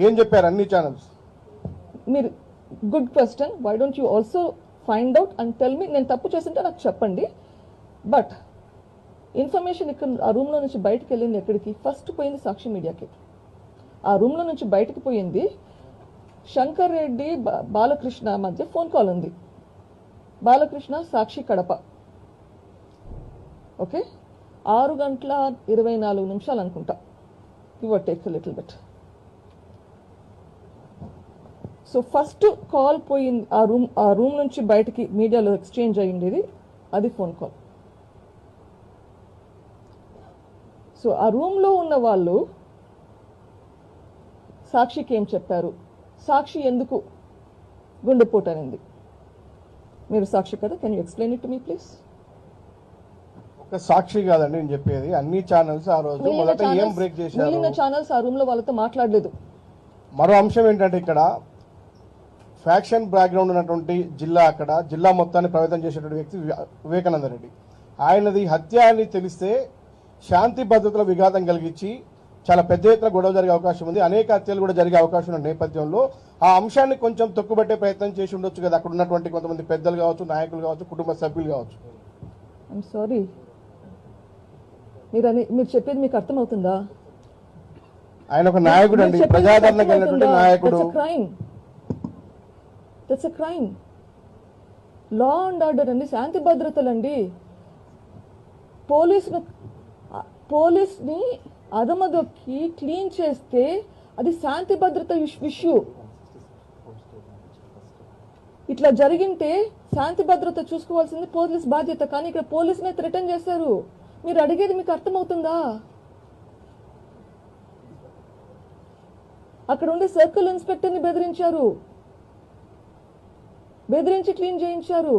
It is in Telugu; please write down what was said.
ఏం చెప్పారు అన్ని ఛానల్స్? మీరు good question. Why don't you also find out and tell me. నేను తప్పు చేస్తుంటే నాకు చెప్పండి. బట్ ఇన్ఫర్మేషన్ ఇక్కడ ఆ రూమ్లో నుంచి బయటకు వెళ్ళింది ఎక్కడికి? ఫస్ట్ పోయింది సాక్షి మీడియాకి. ఆ రూమ్లో నుంచి బయటకు పోయింది శంకర్ రెడ్డి బాలకృష్ణ మధ్య ఫోన్ కాల్ ఉంది. బాలకృష్ణ సాక్షి కడప. ఓకే, 6:24 అనుకుంటా. Give or take little bit. So first call పోయింది ఆ రూమ్ నుంచి బయటికి మీడియాలో ఎక్స్చేంజ్ అయ్యింది, అది ఫోన్ కాల్. సో ఆ రూమ్లో ఉన్న వాళ్ళు సాక్షికి ఏం చెప్పారు? సాక్షి ఎందుకు గుండెపోటు అనింది? మీరు సాక్షి కదా, can you explain it to me please? ఒక సాక్షి కాదండి నేను చెప్పేది, అన్ని ఛానల్స్ ఆ రోజు మొదట ఏం బ్రేక్ చేశారు? మిగిలిన ఛానల్స్ ఆ రూమ్ లో వాళ్ళతో మాట్లాడలేదు. మరో అంశం ఏంటంటే ఇక్కడ ఫ్యాక్షన్ బ్యాక్గ్రౌండ్ ఉన్నటువంటి జిల్లా, అక్కడ జిల్లా మొత్తాన్ని ప్రభావితం చేసేటువంటి వ్యక్తి వివేకానంద రెడ్డి. ఆయనది హత్య అని తెలిస్తే శాంతి భద్రతల విఘాతం కలిగించి చాలా పెద్ద ఎత్తున గొడవ జరిగే అవకాశం ఉంది. అనేక హత్యలు కూడా జరిగే అవకాశం ఉన్న నేపథ్యంలో ఆ అంశాన్ని కొంచెం తొక్కుబట్టే ప్రయత్నం చేసి ఉండొచ్చు కదా అక్కడ ఉన్నటువంటి కొంతమంది పెద్దలు కావచ్చు, నాయకులు కావచ్చు, కుటుంబ సభ్యులు కావచ్చు. ఐఎమ్ సారీ, మీరు చెప్పేది మీకు అర్థమవుతుందా? ఆయన ఒక నాయకుడు అండి, ప్రజాదరణ కలిగినటువంటి నాయకుడు. That's a crime. Law and order అండి, శాంతి భద్రతలండి. పోలీస్ని అదమదొక్కి క్లీన్ చేస్తే అది శాంతి భద్రత ఇష్యూ. ఇట్లా జరిగింటే శాంతి భద్రత చూసుకోవాల్సింది పోలీస్ బాధ్యత. కానీ ఇక్కడ పోలీసునే థ్రెటన్ చేశారు. మీరు అడిగేది మీకు అర్థమవుతుందా? అక్కడ ఉండే సర్కిల్ ఇన్స్పెక్టర్ని బెదిరించి క్లీన్ చేయించారు.